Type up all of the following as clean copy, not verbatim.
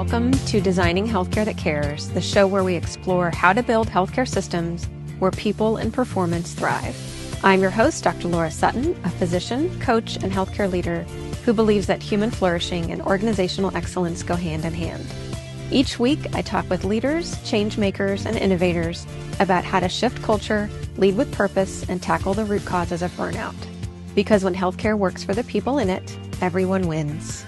Welcome to Designing Healthcare That Cares, the show where we explore how to build healthcare systems where people and performance thrive. I'm your host, Dr. Laura Suttin, a physician, coach, and healthcare leader who believes that human flourishing and organizational excellence go hand in hand. Each week, I talk with leaders, change makers, and innovators about how to shift culture, lead with purpose, and tackle the root causes of burnout. Because when healthcare works for the people in it, everyone wins.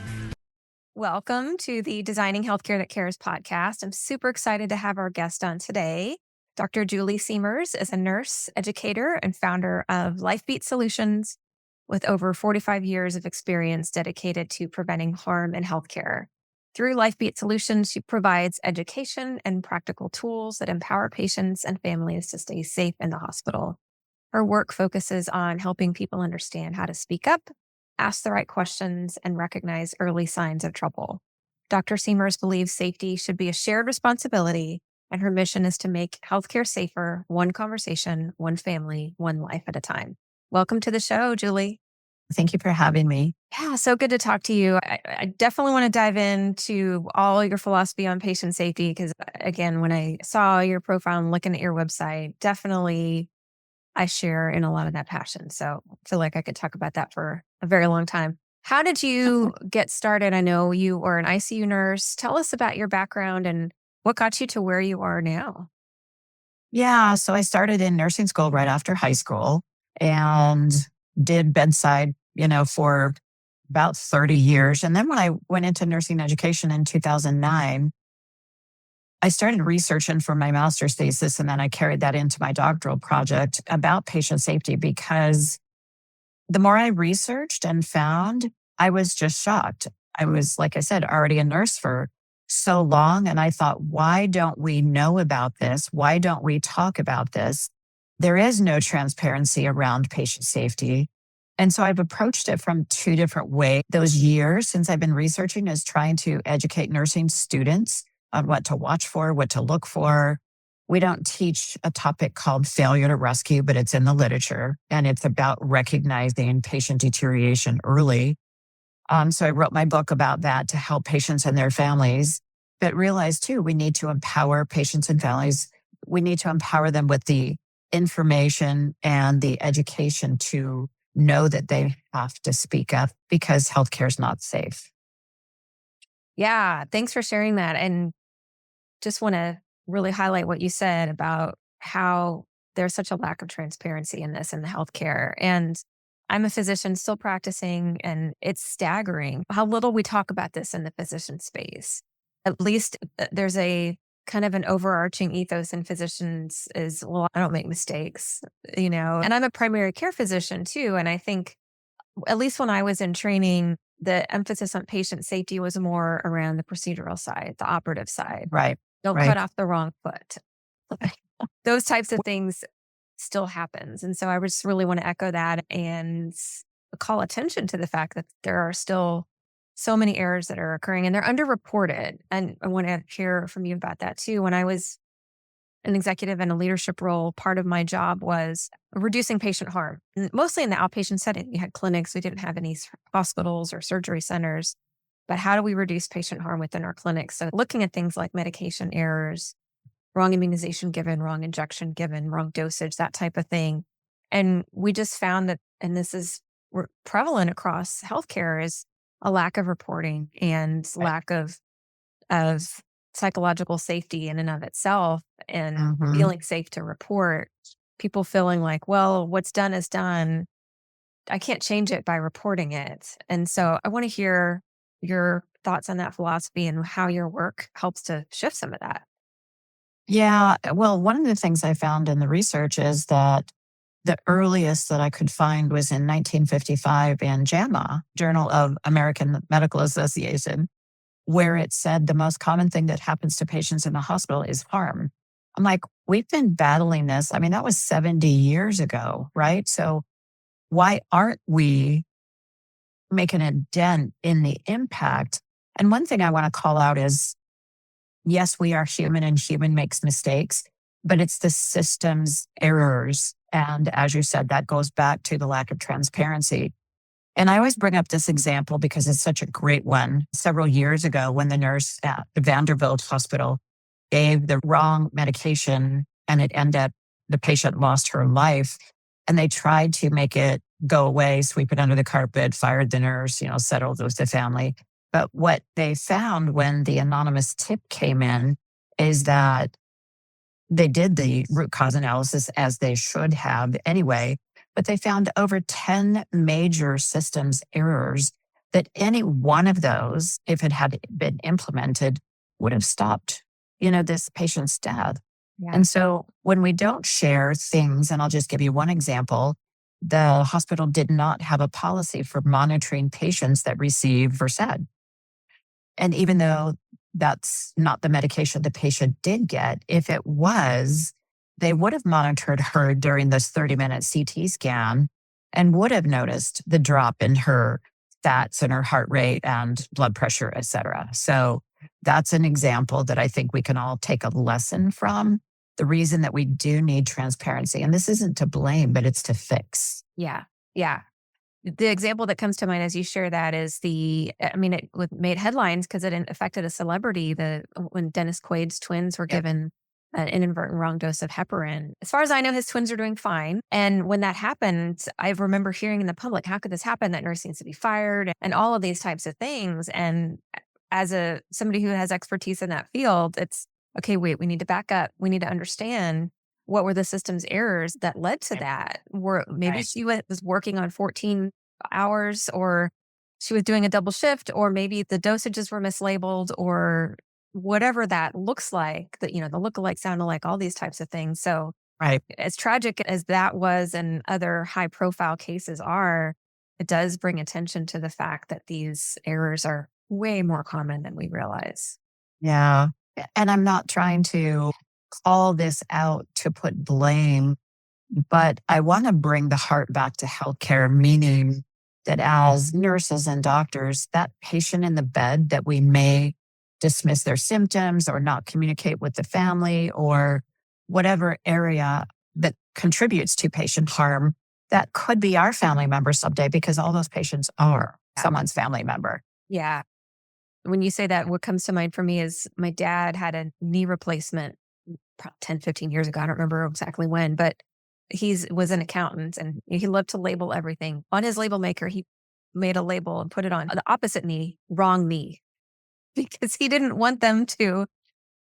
Welcome to the Designing Healthcare That Cares podcast. I'm super excited to have our guest on today. Dr. Julie Siemers is a nurse, educator, and founder of LifeBeat Solutions with over 45 years of experience dedicated to preventing harm in healthcare. Through LifeBeat Solutions, she provides education and practical tools that empower patients and families to stay safe in the hospital. Her work focuses on helping people understand how to speak up, ask the right questions, and recognize early signs of trouble. Dr. Siemers believes safety should be a shared responsibility, and her mission is to make healthcare safer, one conversation, one family, one life at a time. Welcome to the show, Julie. Thank you for having me. Yeah, so good to talk to you. I definitely want to dive into all your philosophy on patient safety because, again, when I saw your profile and looking at your website, definitely I share in a lot of that passion. So I feel like I could talk about that for a very long time. How did you get started? I know you were an ICU nurse. Tell us about your background and what got you to where you are now. Yeah, so I started in nursing school right after high school and did bedside, for about 30 years. And then when I went into nursing education in 2009, I started researching for my master's thesis, and then I carried that into my doctoral project about patient safety because the more I researched and found, I was just shocked. I was, like I said, already a nurse for so long. And I thought, why don't we know about this? Why don't we talk about this? There is no transparency around patient safety. And so I've approached it from two different ways. Those years since I've been researching is trying to educate nursing students on what to watch for, what to look for. We don't teach a topic called failure to rescue, but it's in the literature, and it's about recognizing patient deterioration early. So I wrote my book about that to help patients and their families, but realized too, we need to empower patients and families. We need to empower them with the information and the education to know that they have to speak up because healthcare is not safe. Yeah, thanks for sharing that. And just want to really highlight what you said about how there's such a lack of transparency in this in the healthcare. And I'm a physician still practicing, and it's staggering how little we talk about this in the physician space. At least there's a kind of an overarching ethos in physicians is, well, I don't make mistakes, and I'm a primary care physician too. And I think, at least when I was in training, the emphasis on patient safety was more around the procedural side, the operative side. Right. Don't Right. cut off the wrong foot. Those types of things still happens. And so I just really want to echo that and call attention to the fact that there are still so many errors that are occurring and they're underreported. And I want to hear from you about that too. When I was an executive in a leadership role, part of my job was reducing patient harm, mostly in the outpatient setting. We had clinics. We didn't have any hospitals or surgery centers. But how do we reduce patient harm within our clinics? So looking at things like medication errors, wrong immunization given, wrong injection given, wrong dosage, that type of thing. And we just found that, and this is prevalent across healthcare, is a lack of reporting and lack of psychological safety in and of itself, and feeling safe to report. People feeling like, well, what's done is done. I can't change it by reporting it. And so I want to hear your thoughts on that philosophy and how your work helps to shift some of that. Yeah. Well, one of the things I found in the research is that the earliest that I could find was in 1955 in JAMA, Journal of American Medical Association, where it said the most common thing that happens to patients in the hospital is harm. I'm like, we've been battling this. I mean, that was 70 years ago, right? So why aren't we making a dent in the impact? And one thing I want to call out is, yes, we are human and human makes mistakes, but it's the system's errors. And as you said, that goes back to the lack of transparency. And I always bring up this example because it's such a great one. Several years ago, when the nurse at the Vanderbilt Hospital gave the wrong medication and it ended up the patient lost her life. And they tried to make it go away, sweep it under the carpet, fired the nurse, settled with the family. But what they found when the anonymous tip came in is that they did the root cause analysis as they should have anyway, but they found over 10 major systems errors that any one of those, if it had been implemented, would have stopped, this patient's death. Yeah. And so when we don't share things, and I'll just give you one example, the hospital did not have a policy for monitoring patients that receive Versed. And even though that's not the medication the patient did get, if it was, they would have monitored her during this 30-minute CT scan and would have noticed the drop in her stats and her heart rate and blood pressure, et cetera. So that's an example that I think we can all take a lesson from. The reason that we do need transparency, and this isn't to blame, but it's to fix. Yeah. Yeah. The example that comes to mind as you share that is it made headlines because it affected a celebrity. When Dennis Quaid's twins were given an inadvertent wrong dose of heparin. As far as I know, his twins are doing fine. And when that happened, I remember hearing in the public, how could this happen? That nurse needs to be fired and all of these types of things. And as somebody who has expertise in that field, it's okay, wait, we need to back up. We need to understand what were the systems errors that led to that. Maybe she was working on 14 hours, or she was doing a double shift, or maybe the dosages were mislabeled, or whatever that looks like, the lookalike, sound alike, all these types of things. So as tragic as that was and other high profile cases are, it does bring attention to the fact that these errors are way more common than we realize. Yeah. And I'm not trying to call this out to put blame, but I want to bring the heart back to healthcare, meaning that as nurses and doctors, that patient in the bed that we may dismiss their symptoms or not communicate with the family or whatever area that contributes to patient harm, that could be our family member someday, because all those patients are someone's family member. Yeah. When you say that, what comes to mind for me is my dad had a knee replacement 10, 15 years ago. I don't remember exactly when, but he was an accountant and he loved to label everything. On his label maker, he made a label and put it on the opposite knee, wrong knee, because he didn't want them to.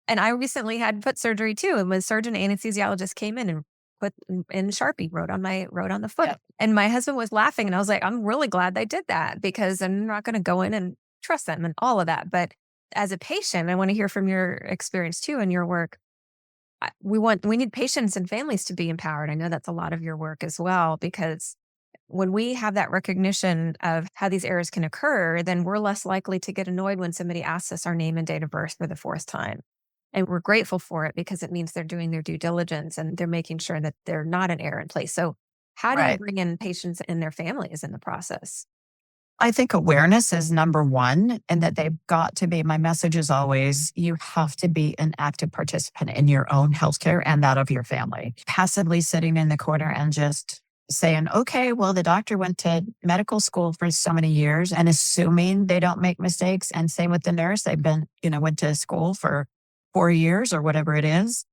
And I recently had foot surgery too. And when surgeon anesthesiologist came in and put in Sharpie, wrote on the foot. Yep. And my husband was laughing and I was like, I'm really glad they did that, because I'm not going to go in and trust them and all of that. But as a patient, I want to hear from your experience too and your work. We need patients and families to be empowered. I know that's a lot of your work as well, because when we have that recognition of how these errors can occur, then we're less likely to get annoyed when somebody asks us our name and date of birth for the fourth time. And we're grateful for it because it means they're doing their due diligence and they're making sure that they're not an error in place. So how do you bring in patients and their families in the process? I think awareness is number one, and that they've got to be, my message is always, you have to be an active participant in your own healthcare and that of your family. Passively sitting in the corner and just saying, okay, well, the doctor went to medical school for so many years, and assuming they don't make mistakes. And same with the nurse. They've been, went to school for 4 years or whatever it is.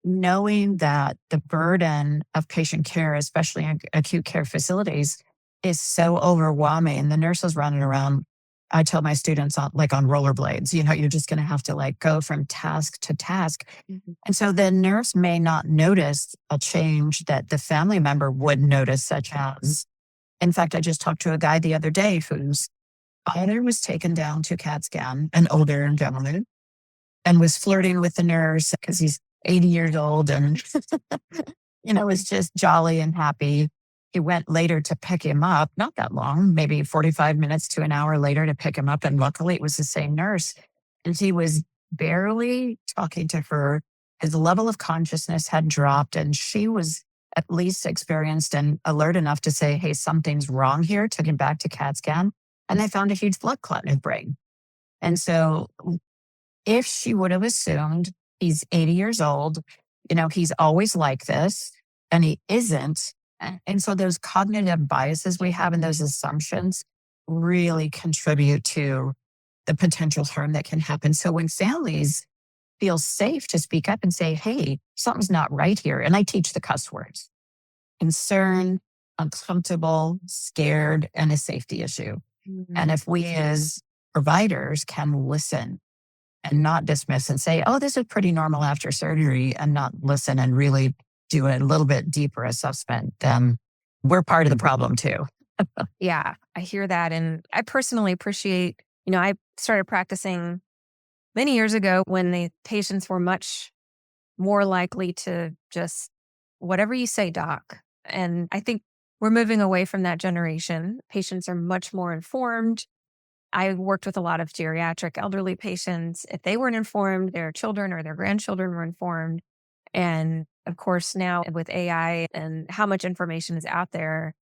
Knowing that the burden of patient care, especially in acute care facilities, is so overwhelming. The nurses running around, I tell my students, on rollerblades, you're just going to have to go from task to task. Mm-hmm. And so the nurse may not notice a change that the family member would notice, such as, in fact, I just talked to a guy the other day whose father was taken down to CAT scan, an older gentleman, and was flirting with the nurse because he's 80 years old and, was just jolly and happy. He went later to pick him up, not that long, maybe 45 minutes to an hour later to pick him up. And luckily it was the same nurse. And he was barely talking to her. His level of consciousness had dropped, and she was at least experienced and alert enough to say, hey, something's wrong here. Took him back to CAT scan, and they found a huge blood clot in his brain. And so if she would have assumed he's 80 years old, he's always like this, and he isn't. And so those cognitive biases we have and those assumptions really contribute to the potential harm that can happen. So when families feel safe to speak up and say, hey, something's not right here. And I teach the cuss words: concerned, uncomfortable, scared, and a safety issue. And if we as providers can listen and not dismiss and say, oh, this is pretty normal after surgery, and not listen and really do a little bit deeper assessment, then we're part of the problem too. Yeah, I hear that. And I personally appreciate, I started practicing many years ago when the patients were much more likely to just, whatever you say, doc. And I think we're moving away from that generation. Patients are much more informed. I worked with a lot of geriatric elderly patients. If they weren't informed, their children or their grandchildren were informed. And of course, now with AI and how much information is out there,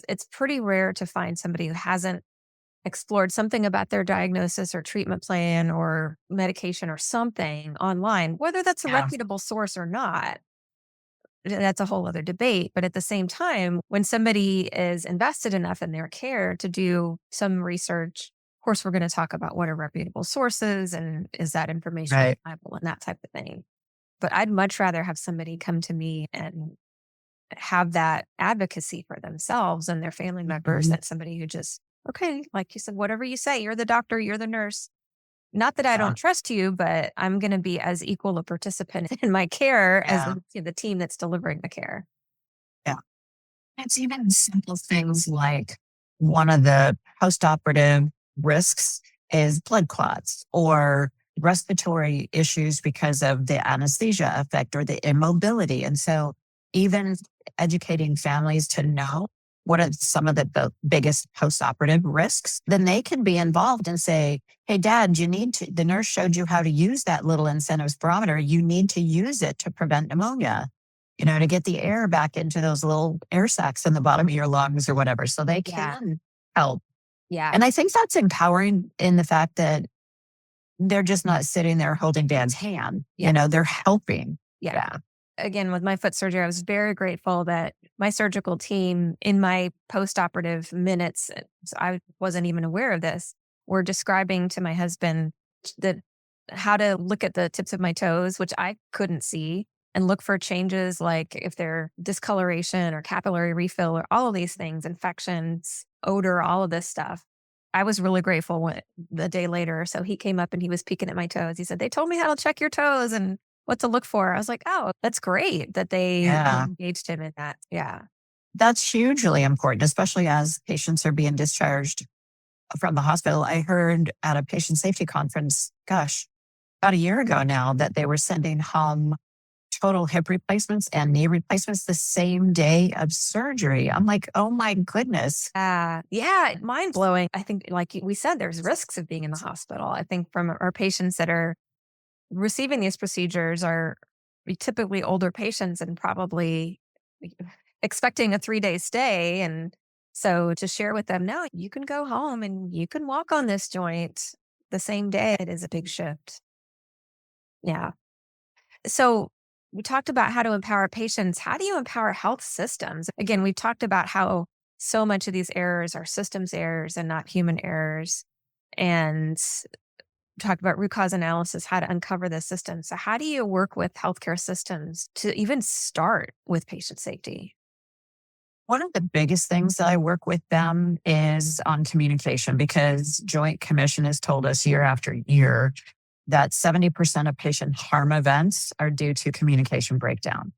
it's pretty rare to find somebody who hasn't explored something about their diagnosis or treatment plan or medication or something online, whether that's a Yeah. reputable source or not. That's a whole other debate. But at the same time, when somebody is invested enough in their care to do some research, of course, we're going to talk about what are reputable sources and is that information Right. reliable and that type of thing. But I'd much rather have somebody come to me and have that advocacy for themselves and their family members than somebody who just, okay, like you said, whatever you say, you're the doctor, you're the nurse. Not that I Yeah. don't trust you, but I'm going to be as equal a participant in my care as Yeah. the team that's delivering the care. Yeah. It's even simple things like one of the postoperative risks is blood clots or respiratory issues because of the anesthesia effect or the immobility. And so even educating families to know what are some of the biggest postoperative risks, then they can be involved and say, hey, dad, the nurse showed you how to use that little incentive spirometer. You need to use it to prevent pneumonia, to get the air back into those little air sacs in the bottom of your lungs or whatever. So they can help. Yeah. And I think that's empowering in the fact that they're just not sitting there holding dad's hand. They're helping. Yeah. Again, with my foot surgery, I was very grateful that my surgical team in my postoperative minutes, so I wasn't even aware of this, were describing to my husband that how to look at the tips of my toes, which I couldn't see, and look for changes like if they're discoloration or capillary refill or all of these things, infections, odor, all of this stuff. I was really grateful when the day later. So he came up and he was peeking at my toes. He said, they told me how to check your toes and what to look for. I was like, oh, that's great that they engaged him in that. Yeah. That's hugely important, especially as patients are being discharged from the hospital. I heard at a patient safety conference, about a year ago now, that they were sending home total hip replacements and knee replacements the same day of surgery. I'm like, oh my goodness. Yeah, mind blowing. I think, like we said, there's risks of being in the hospital. I think from our patients that are receiving these procedures are typically older patients and probably expecting a 3-day stay. And so to share with them, no, you can go home and you can walk on this joint the same day, it is a big shift. Yeah. So we talked about how to empower patients. How do you empower health systems? Again, we've talked about how so much of these errors are systems errors and not human errors. And talked about root cause analysis, how to uncover the system. So how do you work with healthcare systems to even start with patient safety? One of the biggest things that I work with them is on communication, because Joint Commission has told us year after year that 70% of patient harm events are due to communication breakdown.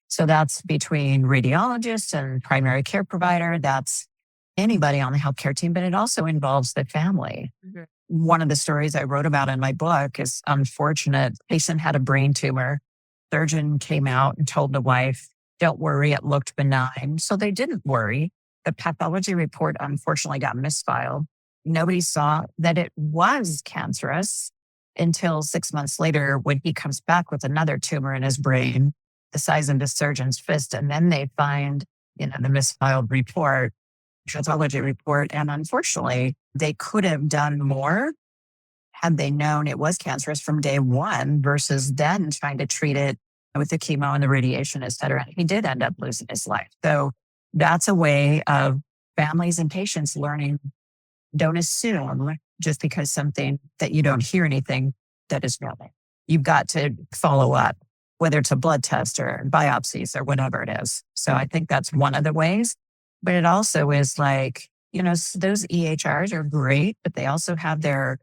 So that's between radiologists and primary care provider. That's anybody on the healthcare team, but it also involves the family. Mhm. One of the stories I wrote about in my book is unfortunate. Patient had a brain tumor. Surgeon came out and told the wife, don't worry, it looked benign. So they didn't worry. The pathology report unfortunately got misfiled. Nobody saw that it was cancerous until 6 months later when he comes back with another tumor in his brain, the size of the surgeon's fist. And then they find, the misfiled report, pathology report. And unfortunately, they could have done more had they known it was cancerous from day one versus then trying to treat it with the chemo and the radiation, et cetera. He did end up losing his life. So that's a way of families and patients learning don't assume just because something that you don't hear anything that is normal. You've got to follow up, whether it's a blood test or biopsies or whatever it is. So I think that's one of the ways. But it also is like, those EHRs are great, but they also have their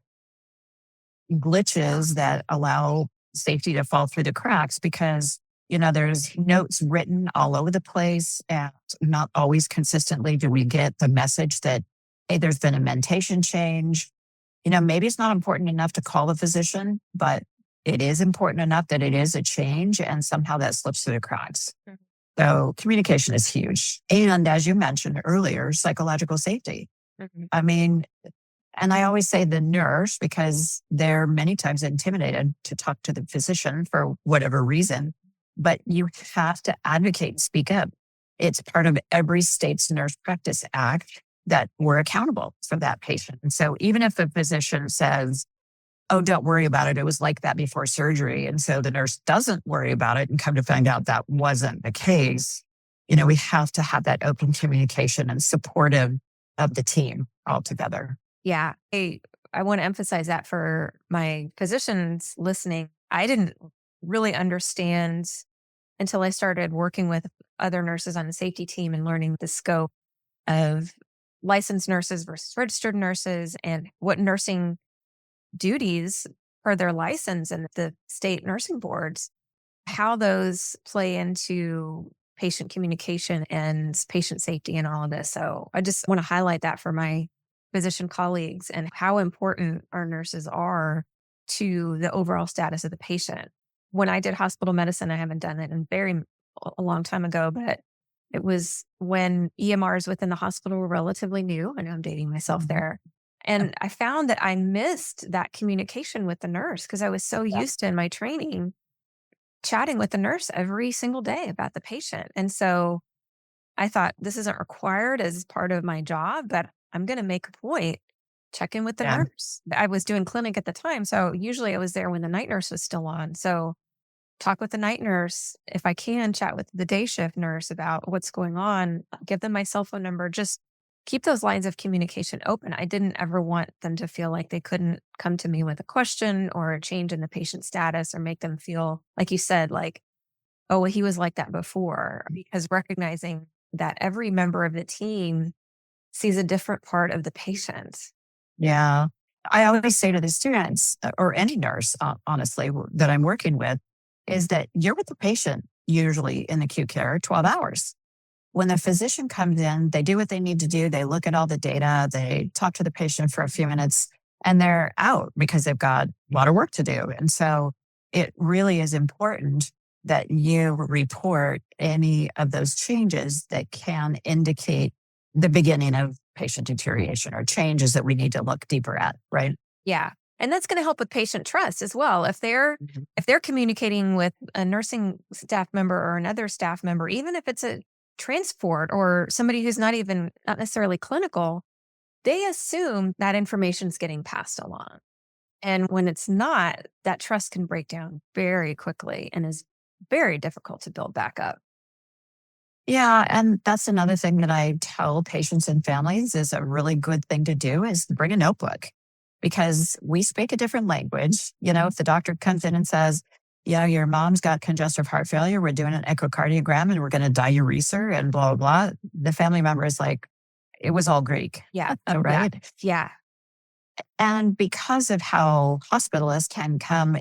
glitches that allow safety to fall through the cracks because, there's notes written all over the place and not always consistently do we get the message that, hey, there's been a mentation change. Maybe it's not important enough to call the physician, but it is important enough that it is a change and somehow that slips through the cracks. Mhm. So communication is huge. And as you mentioned earlier, psychological safety. Mhm. I mean, and I always say the nurse because they're many times intimidated to talk to the physician for whatever reason, but you have to advocate and speak up. It's part of every state's Nurse Practice Act that we're accountable for that patient. And so even if a physician says, oh, don't worry about it, it was like that before surgery. And so the nurse doesn't worry about it and come to find out that wasn't the case. We have to have that open communication and supportive of the team altogether. Yeah. I want to emphasize that for my physicians listening. I didn't really understand until I started working with other nurses on the safety team and learning the scope of licensed nurses versus registered nurses and what nursing duties per their license and the state nursing boards, how those play into patient communication and patient safety and all of this. So I just want to highlight that for my physician colleagues and how important our nurses are to the overall status of the patient. When I did hospital medicine, I haven't done it in a long time ago, but it was when EMRs within the hospital were relatively new. I know I'm dating myself there. And I found that I missed that communication with the nurse because I was so used to in my training chatting with the nurse every single day about the patient. And so I thought this isn't required as part of my job, but I'm going to make a point, check in with the Yeah. nurse. I was doing clinic at the time. So usually I was there when the night nurse was still on. So talk with the night nurse. If I can, chat with the day shift nurse about what's going on, give them my cell phone number, just keep those lines of communication open. I didn't ever want them to feel like they couldn't come to me with a question or a change in the patient status or make them feel, like you said, like, oh, well, he was like that before, because recognizing that every member of the team sees a different part of the patient. Yeah. I always say to the students or any nurse, honestly, that I'm working with, is that you're with the patient usually in acute care 12 hours. When the physician comes in, they do what they need to do. They look at all the data, they talk to the patient for a few minutes, and they're out because they've got a lot of work to do. And so it really is important that you report any of those changes that can indicate the beginning of patient deterioration or changes that we need to look deeper at, right? Yeah. And that's going to help with patient trust as well. Mhm. If they're communicating with a nursing staff member or another staff member, even if it's a transport or somebody who's not necessarily clinical, they assume that information is getting passed along. And when it's not, that trust can break down very quickly and is very difficult to build back up. Yeah, and that's another thing that I tell patients and families is a really good thing to do is bring a notebook because we speak a different language. If the doctor comes in and says, yeah, your mom's got congestive heart failure, we're doing an echocardiogram and we're going to diurese her and blah, blah, blah. The family member is like, it was all Greek, Yeah. right? Yeah. And because of how hospitalists can come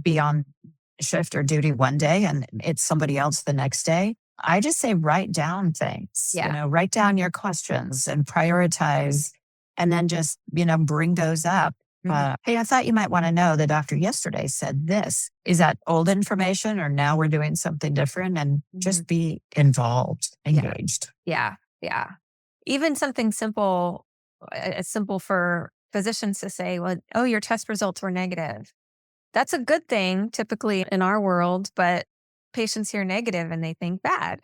be on shift or duty one day and it's somebody else the next day, I just say write down things, Yeah. write down your questions and prioritize and then just, bring those up. Hey, I thought you might want to know the doctor yesterday said this. Is that old information or now we're doing something different? And just be involved, engaged. Yeah. Yeah. Even something simple, it's simple for physicians to say, well, oh, your test results were negative. That's a good thing typically in our world, but patients hear negative and they think bad.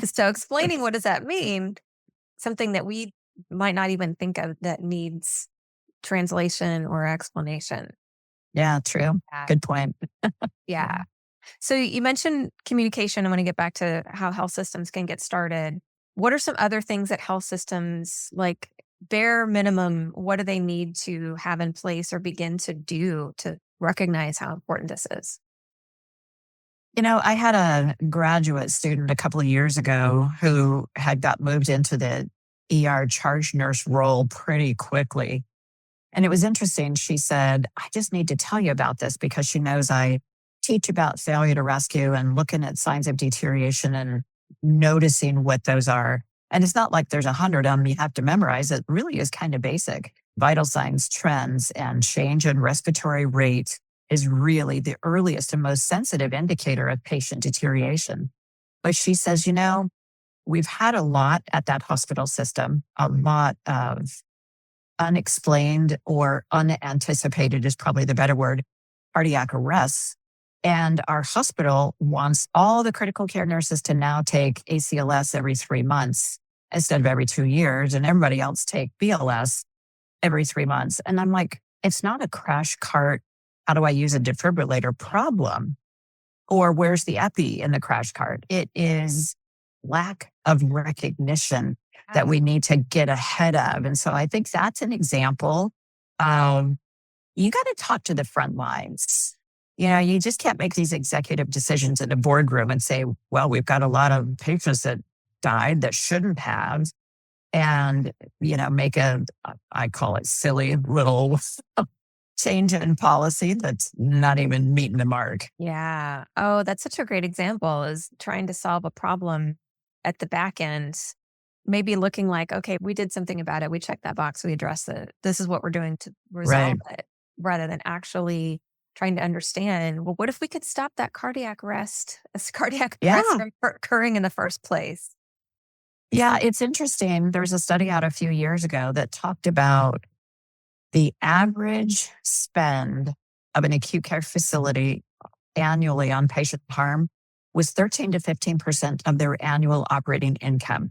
So explaining what does that mean, something that we might not even think of that needs translation or explanation. Yeah, true. Yeah. Good point. Yeah. So you mentioned communication. I want to get back to how health systems can get started. What are some other things that health systems like bare minimum, what do they need to have in place or begin to do to recognize how important this is? I had a graduate student a couple of years ago who had got moved into the ER charge nurse role pretty quickly. And it was interesting. She said, I just need to tell you about this because she knows I teach about failure to rescue and looking at signs of deterioration and noticing what those are. And it's not like there's 100 of them you have to memorize. It really is kind of basic. Vital signs, trends, and change in respiratory rate is really the earliest and most sensitive indicator of patient deterioration. But she says, we've had a lot at that hospital system, a lot of unexplained or unanticipated is probably the better word, cardiac arrests. And our hospital wants all the critical care nurses to now take ACLS every 3 months instead of every 2 years, and everybody else take BLS every 3 months. And I'm like, it's not a crash cart, how do I use a defibrillator problem? Or where's the epi in the crash cart? It is lack of recognition that we need to get ahead of. And so I think that's an example of you got to talk to the front lines. You just can't make these executive decisions in a boardroom and say, well, we've got a lot of patients that died that shouldn't have. And, make I call it silly little change in policy that's not even meeting the mark. Yeah. Oh, that's such a great example is trying to solve a problem at the back end, maybe looking like, okay, we did something about it. We checked that box. We addressed it. This is what we're doing to resolve it rather than actually trying to understand, well, what if we could stop that cardiac arrest from occurring in the first place? Yeah, it's interesting. There was a study out a few years ago that talked about the average spend of an acute care facility annually on patient harm was 13 to 15% of their annual operating income.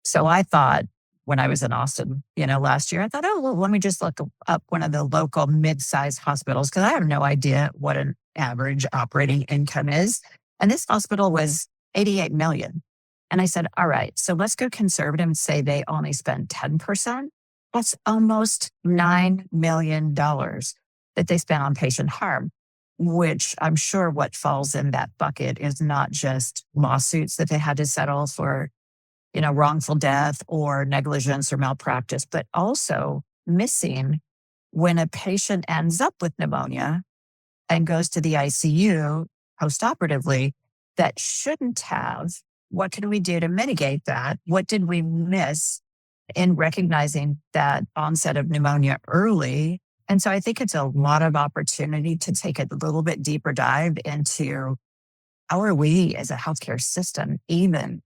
So I thought when I was in Austin, last year, I thought, oh, well, let me just look up one of the local mid-sized hospitals because I have no idea what an average operating income is. And this hospital was 88 million. And I said, all right, so let's go conservative and say they only spend 10%. That's almost $9 million that they spent on patient harm, which I'm sure what falls in that bucket is not just lawsuits that they had to settle for, wrongful death or negligence or malpractice, but also missing when a patient ends up with pneumonia and goes to the ICU postoperatively that shouldn't have. What can we do to mitigate that? What did we miss in recognizing that onset of pneumonia early? And so I think it's a lot of opportunity to take a little bit deeper dive into how are we as a healthcare system even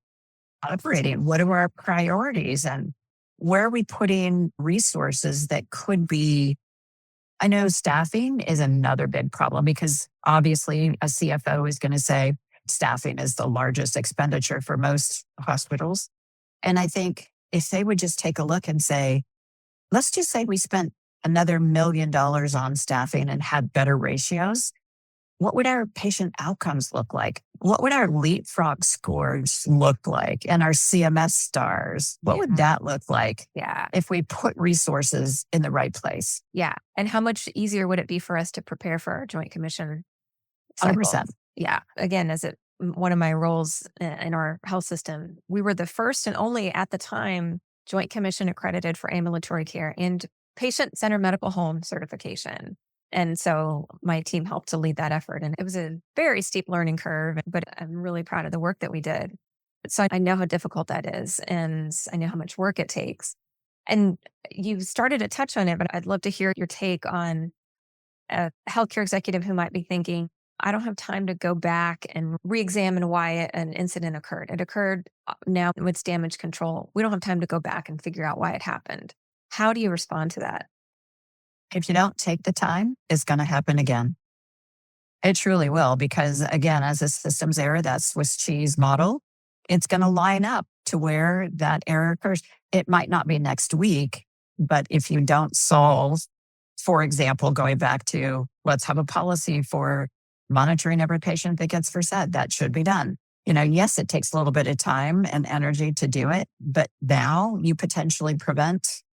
operating? What are our priorities and where are we putting resources that could be? I know staffing is another big problem because obviously a CFO is going to say staffing is the largest expenditure for most hospitals. And I think if they would just take a look and say, let's just say we spent another $1 million on staffing and had better ratios, what would our patient outcomes look like? What would our leapfrog scores look like? And our CMS stars, what would that look like? Yeah. If we put resources in the right place? Yeah. And how much easier would it be for us to prepare for our joint commission cycles? 100%. Yeah. Again, one of my roles in our health system, we were the first and only at the time joint commission accredited for ambulatory care and patient-centered medical home certification. And so my team helped to lead that effort. And it was a very steep learning curve, but I'm really proud of the work that we did. So I know how difficult that is. And I know how much work it takes. And you started to touch on it, but I'd love to hear your take on a healthcare executive who might be thinking, I don't have time to go back and re-examine why an incident occurred. It occurred now with damage control. We don't have time to go back and figure out why it happened. How do you respond to that? If you don't take the time, it's going to happen again. It truly will, because again, as a systems error, that Swiss cheese model, it's going to line up to where that error occurs. It might not be next week, but if you don't solve, for example, going back to let's have a policy for monitoring every patient that gets versed, that should be done. Yes, it takes a little bit of time and energy to do it, but now you potentially prevent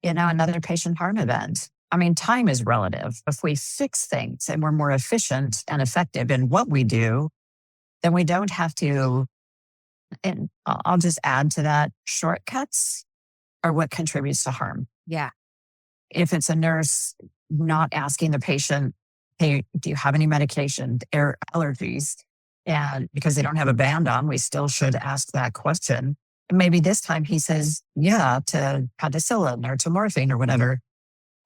another patient harm event. I mean, time is relative. If we fix things and we're more efficient and effective in what we do, then we don't have to, and I'll just add to that, shortcuts are what contributes to harm. Yeah. If it's a nurse not asking the patient, hey, do you have any medication or allergies? And because they don't have a band on, we still should ask that question. And maybe this time he says, yeah, to penicillin or to morphine or whatever.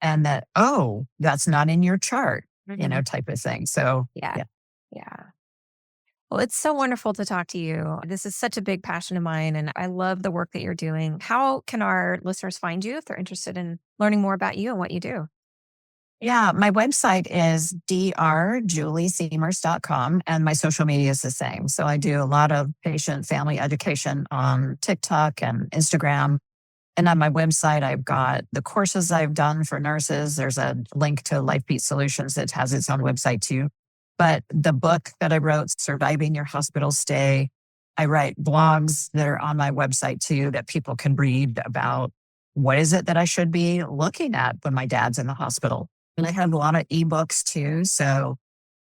And that, oh, that's not in your chart, type of thing. So, Yeah. Well, it's so wonderful to talk to you. This is such a big passion of mine, and I love the work that you're doing. How can our listeners find you if they're interested in learning more about you and what you do? Yeah, my website is drjuliesiemers.com, and my social media is the same. So I do a lot of patient family education on TikTok and Instagram. And on my website, I've got the courses I've done for nurses. There's a link to LifeBeat Solutions that has its own website too. But the book that I wrote, Surviving Your Hospital Stay, I write blogs that are on my website too that people can read about what is it that I should be looking at when my dad's in the hospital. And I have a lot of ebooks too. So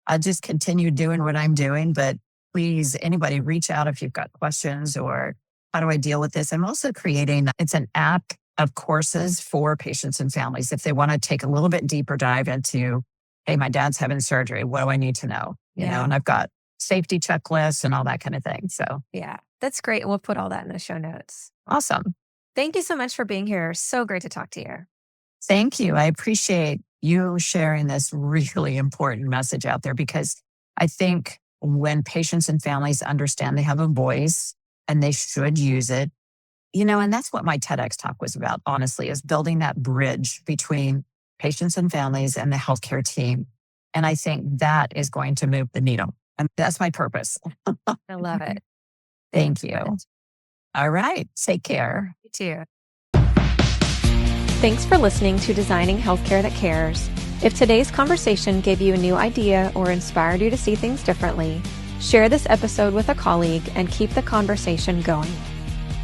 I just continue doing what I'm doing. But please, anybody reach out if you've got questions or how do I deal with this? I'm also creating, it's an app of courses for patients and families. If they want to take a little bit deeper dive into, hey, my dad's having surgery. What do I need to know? And I've got safety checklists and all that kind of thing. So yeah, that's great. We'll put all that in the show notes. Awesome. Thank you so much for being here. So great to talk to you. Thank you. I appreciate you sharing this really important message out there because I think when patients and families understand they have a voice and they should use it, and that's what my TEDx talk was about, honestly, is building that bridge between patients and families and the healthcare team. And I think that is going to move the needle. And that's my purpose. I love it. Thank you. All right. Take care. You too. Thanks for listening to Designing Healthcare That Cares. If today's conversation gave you a new idea or inspired you to see things differently, share this episode with a colleague and keep the conversation going.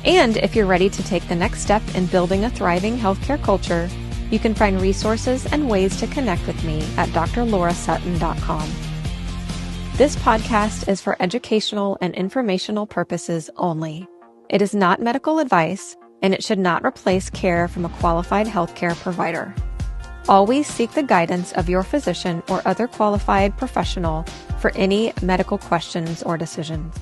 And if you're ready to take the next step in building a thriving healthcare culture, you can find resources and ways to connect with me at drlaurasuttin.com. This podcast is for educational and informational purposes only. It is not medical advice, and it should not replace care from a qualified healthcare provider. Always seek the guidance of your physician or other qualified professional for any medical questions or decisions.